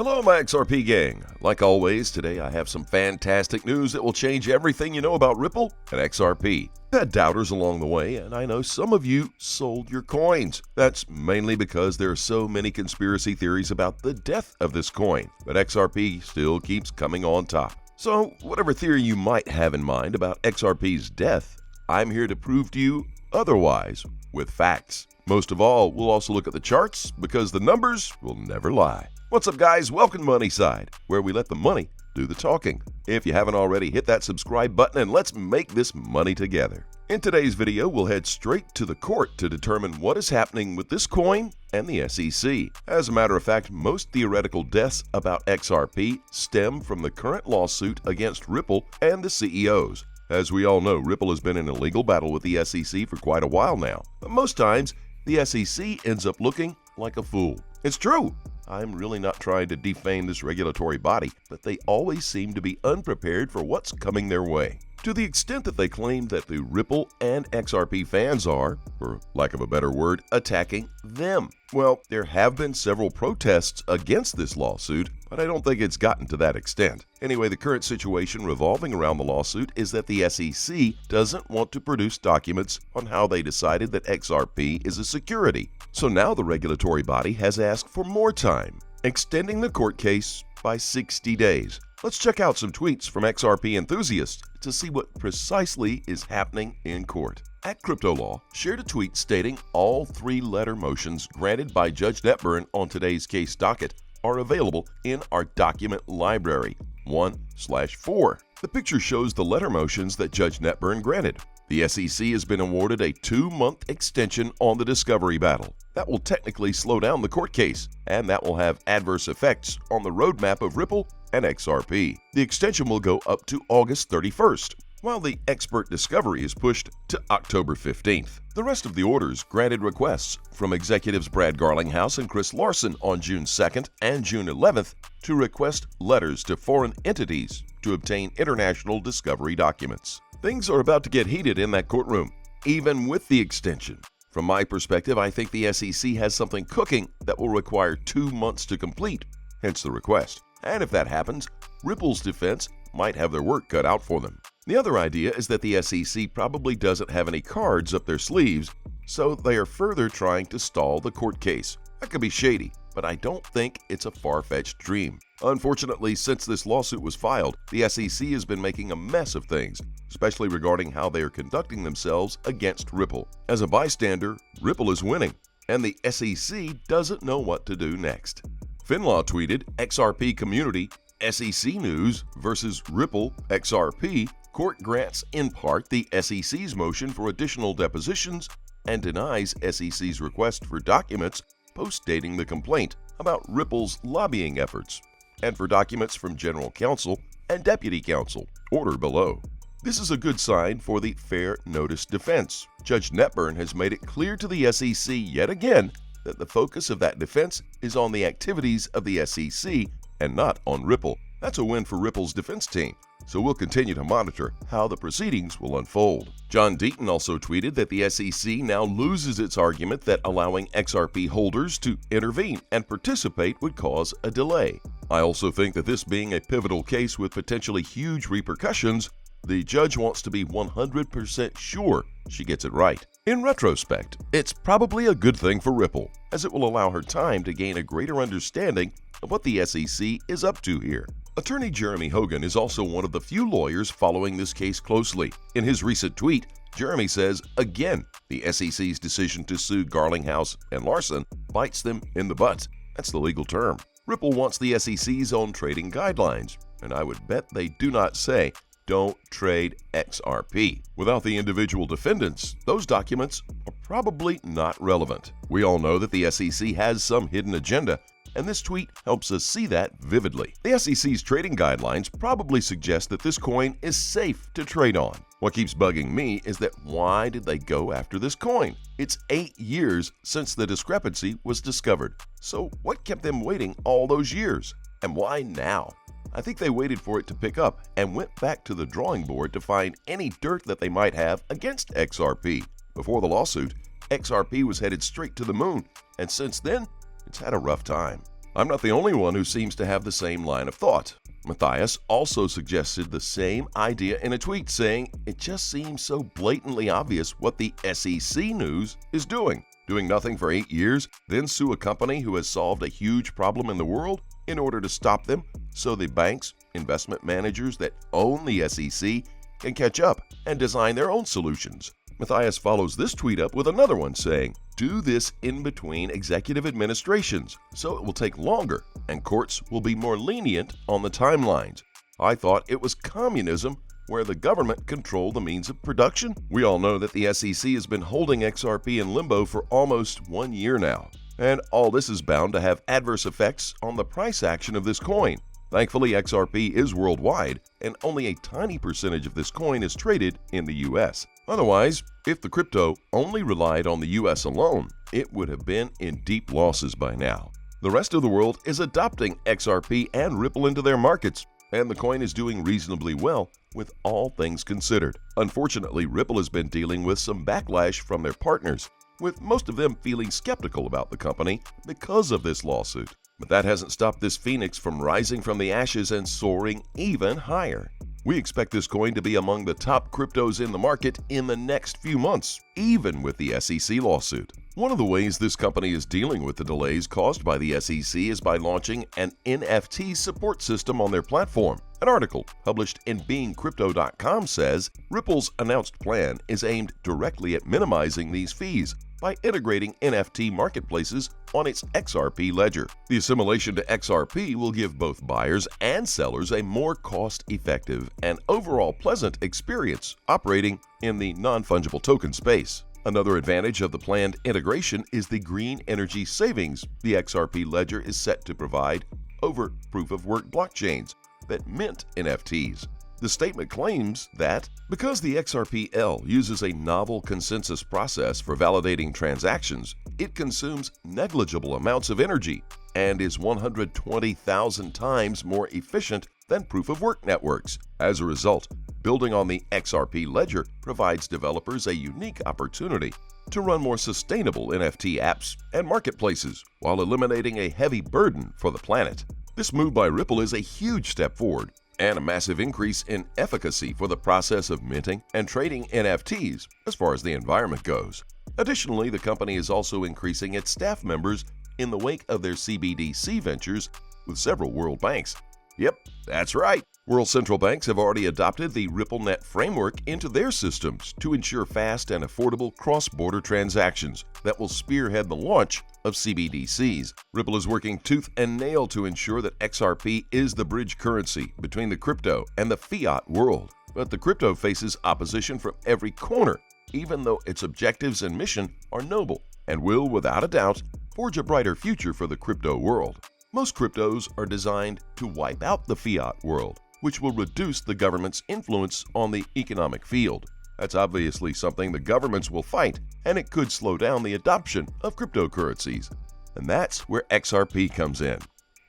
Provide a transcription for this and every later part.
Hello, my XRP gang. Like always, today I have some fantastic news that will change everything you know about Ripple and XRP. I've had doubters along the way, and I know some of you sold your coins. That's mainly because there are so many conspiracy theories about the death of this coin, but XRP still keeps coming on top. So, whatever theory you might have in mind about XRP's death, I'm here to prove to you otherwise with facts. Most of all, we'll also look at the charts because the numbers will never lie. What's up, guys? Welcome to Moneyside, where we let the money do the talking. If you haven't already, hit that subscribe button and let's make this money together. In today's video, we'll head straight to the court to determine what is happening with this coin and the SEC. As a matter of fact, most theoretical deaths about XRP stem from the current lawsuit against Ripple and the CEOs. As we all know, Ripple has been in a legal battle with the SEC for quite a while now, but most times, the SEC ends up looking like a fool. It's true. I'm really not trying to defame this regulatory body, but they always seem to be unprepared for what's coming their way. To the extent that they claim that the Ripple and XRP fans are, for lack of a better word, attacking them. Well, there have been several protests against this lawsuit, but I don't think it's gotten to that extent. Anyway, the current situation revolving around the lawsuit is that the SEC doesn't want to produce documents on how they decided that XRP is a security. So now the regulatory body has asked for more time, extending the court case by 60 days. Let's check out some tweets from XRP enthusiasts to see what precisely is happening in court. At CryptoLaw shared a tweet stating all three-letter motions granted by Judge Netburn on today's case docket are available in our document library 1/4. The picture shows the letter motions that Judge Netburn granted. The SEC has been awarded a 2-month extension on the discovery battle. That will technically slow down the court case, and that will have adverse effects on the roadmap of Ripple and XRP. The extension will go up to August 31st, while the expert discovery is pushed to October 15th. The rest of the orders granted requests from executives Brad Garlinghouse and Chris Larson on June 2nd and June 11th to request letters to foreign entities to obtain international discovery documents. Things are about to get heated in that courtroom, even with the extension. From my perspective, I think the SEC has something cooking that will require 2 months to complete, hence the request. And if that happens, Ripple's defense might have their work cut out for them. The other idea is that the SEC probably doesn't have any cards up their sleeves, so they are further trying to stall the court case. That could be shady, but I don't think it's a far-fetched dream. Unfortunately, since this lawsuit was filed, the SEC has been making a mess of things, especially regarding how they are conducting themselves against Ripple. As a bystander, Ripple is winning, and the SEC doesn't know what to do next. Finlaw tweeted, XRP community, SEC news versus Ripple XRP, court grants in part the SEC's motion for additional depositions and denies SEC's request for documents post-dating the complaint about Ripple's lobbying efforts, and for documents from General Counsel and Deputy Counsel, order below. This is a good sign for the fair notice defense. Judge Netburn has made it clear to the SEC yet again that the focus of that defense is on the activities of the SEC and not on Ripple. That's a win for Ripple's defense team, so we'll continue to monitor how the proceedings will unfold. John Deaton also tweeted that the SEC now loses its argument that allowing XRP holders to intervene and participate would cause a delay. I also think that this being a pivotal case with potentially huge repercussions, the judge wants to be 100% sure she gets it right. In retrospect, it's probably a good thing for Ripple, as it will allow her time to gain a greater understanding of what the SEC is up to here. Attorney Jeremy Hogan is also one of the few lawyers following this case closely. In his recent tweet, Jeremy says, again, the SEC's decision to sue Garlinghouse and Larson bites them in the butt. That's the legal term. Ripple wants the SEC's own trading guidelines, and I would bet they do not say, don't trade XRP. Without the individual defendants, those documents are probably not relevant. We all know that the SEC has some hidden agenda, and this tweet helps us see that vividly. The SEC's trading guidelines probably suggest that this coin is safe to trade on. What keeps bugging me is that why did they go after this coin? It's 8 years since the discrepancy was discovered. So what kept them waiting all those years? And why now? I think they waited for it to pick up and went back to the drawing board to find any dirt that they might have against XRP. Before the lawsuit, XRP was headed straight to the moon, and since then, it's had a rough time. I'm not the only one who seems to have the same line of thought. Matthias also suggested the same idea in a tweet, saying it just seems so blatantly obvious what the SEC news is doing. Doing nothing for 8 years, then sue a company who has solved a huge problem in the world in order to stop them so the banks, investment managers that own the SEC can catch up and design their own solutions. Matthias follows this tweet up with another one saying, do this in between executive administrations so it will take longer and courts will be more lenient on the timelines. I thought it was communism where the government controlled the means of production. We all know that the SEC has been holding XRP in limbo for almost 1 year now, and all this is bound to have adverse effects on the price action of this coin. Thankfully, XRP is worldwide, and only a tiny percentage of this coin is traded in the US. Otherwise, if the crypto only relied on the US alone, it would have been in deep losses by now. The rest of the world is adopting XRP and Ripple into their markets, and the coin is doing reasonably well with all things considered. Unfortunately, Ripple has been dealing with some backlash from their partners, with most of them feeling skeptical about the company because of this lawsuit. But that hasn't stopped this phoenix from rising from the ashes and soaring even higher. We expect this coin to be among the top cryptos in the market in the next few months, even with the SEC lawsuit. One of the ways this company is dealing with the delays caused by the SEC is by launching an NFT support system on their platform. An article published in beingcrypto.com says Ripple's announced plan is aimed directly at minimizing these fees by integrating NFT marketplaces on its XRP ledger. The assimilation to XRP will give both buyers and sellers a more cost-effective and overall pleasant experience operating in the non-fungible token space. Another advantage of the planned integration is the green energy savings the XRP ledger is set to provide over proof-of-work blockchains that mint NFTs. The statement claims that because the XRPL uses a novel consensus process for validating transactions, it consumes negligible amounts of energy and is 120,000 times more efficient than proof-of-work networks. As a result, building on the XRP ledger provides developers a unique opportunity to run more sustainable NFT apps and marketplaces while eliminating a heavy burden for the planet. This move by Ripple is a huge step forward and a massive increase in efficacy for the process of minting and trading NFTs as far as the environment goes. Additionally, the company is also increasing its staff members in the wake of their CBDC ventures with several world banks. Yep, that's right. World central banks have already adopted the RippleNet framework into their systems to ensure fast and affordable cross-border transactions that will spearhead the launch of CBDCs. Ripple is working tooth and nail to ensure that XRP is the bridge currency between the crypto and the fiat world. But the crypto faces opposition from every corner, even though its objectives and mission are noble and will, without a doubt, forge a brighter future for the crypto world. Most cryptos are designed to wipe out the fiat world, which will reduce the government's influence on the economic field. That's obviously something the governments will fight, and it could slow down the adoption of cryptocurrencies. And that's where XRP comes in.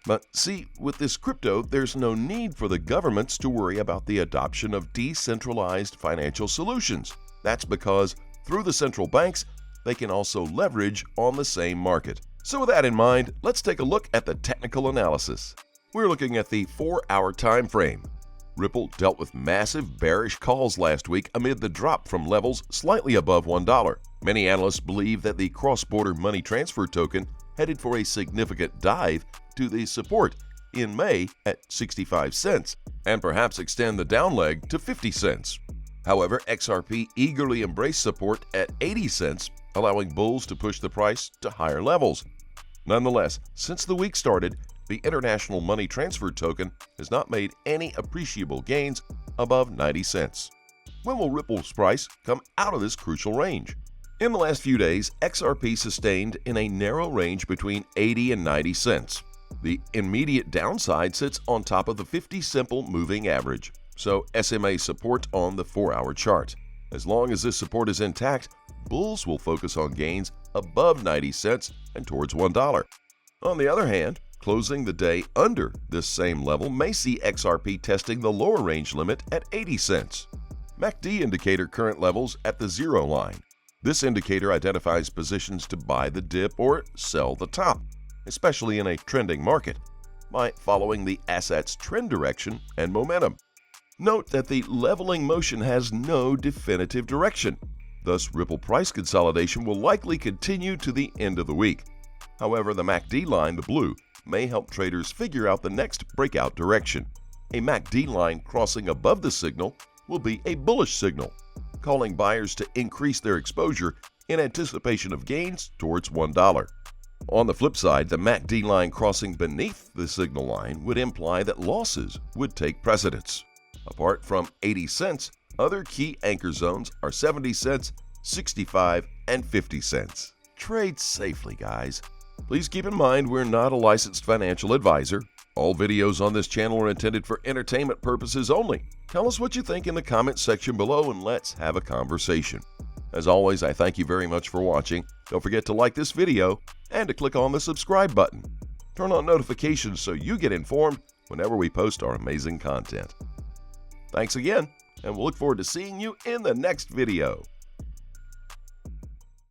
But see, with this crypto, there's no need for the governments to worry about the adoption of decentralized financial solutions. That's because through the central banks, they can also leverage on the same market. So with that in mind, let's take a look at the technical analysis. We're looking at the 4-hour time frame. Ripple dealt with massive bearish calls last week amid the drop from levels slightly above $1. Many analysts believe that the cross-border money transfer token headed for a significant dive to the support in May at 65 cents and perhaps extend the down leg to 50 cents. However, XRP eagerly embraced support at 80 cents, allowing bulls to push the price to higher levels. Nonetheless, since the week started, the international money transfer token has not made any appreciable gains above 90 cents. When will Ripple's price come out of this crucial range? In the last few days, XRP sustained in a narrow range between 80 and 90 cents. The immediate downside sits on top of the 50 simple moving average, so SMA support on the 4-hour chart. As long as this support is intact, bulls will focus on gains above 90 cents and towards $1. On the other hand, closing the day under this same level may see XRP testing the lower range limit at 80 cents. MACD indicator current levels at the 0 line. This indicator identifies positions to buy the dip or sell the top. especially in a trending market, by following the asset's trend direction and momentum. Note that the leveling motion has no definitive direction. Thus, Ripple price consolidation will likely continue to the end of the week. However, the MACD line, the blue, may help traders figure out the next breakout direction. A MACD line crossing above the signal will be a bullish signal, calling buyers to increase their exposure in anticipation of gains towards $1. On the flip side, the MACD line crossing beneath the signal line would imply that losses would take precedence. Apart from 80 cents, other key anchor zones are 70 cents, 65, and 50 cents. Trade safely, guys. Please keep in mind we're not a licensed financial advisor. All videos on this channel are intended for entertainment purposes only. Tell us what you think in the comments section below and let's have a conversation. As always, I thank you very much for watching. Don't forget to like this video and to click on the subscribe button. Turn on notifications so you get informed whenever we post our amazing content. Thanks again, and we'll look forward to seeing you in the next video.